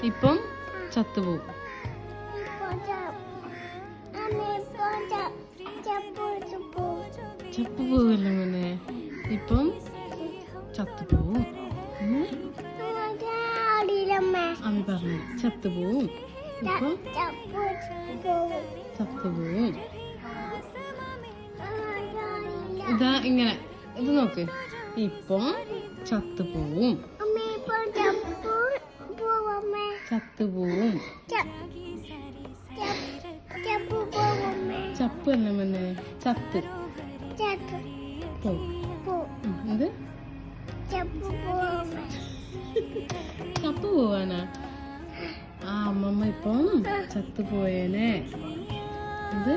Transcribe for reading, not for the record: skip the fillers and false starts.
ഇപ്പം ചത്തുപോകും. ചത്തുപോകില്ല മോനെ, ഇപ്പം ചത്തുപോവും. അമ്മ പറഞ്ഞു ചത്തുപോവും, ഇപ്പം ചത്തുപോവും. ഇതാ ഇങ്ങനെ ഇത് നോക്ക്, ഇപ്പം ചത്തുപോവും, ചത്തുപോവും. ചപ്പ് അല്ല മോനെ, ചത്ത് എന്ത് ചപ്പ് പോവാനാ? ആ അമ്മമ്മ ഇപ്പം ചത്തുപോയേനെ. ഇത്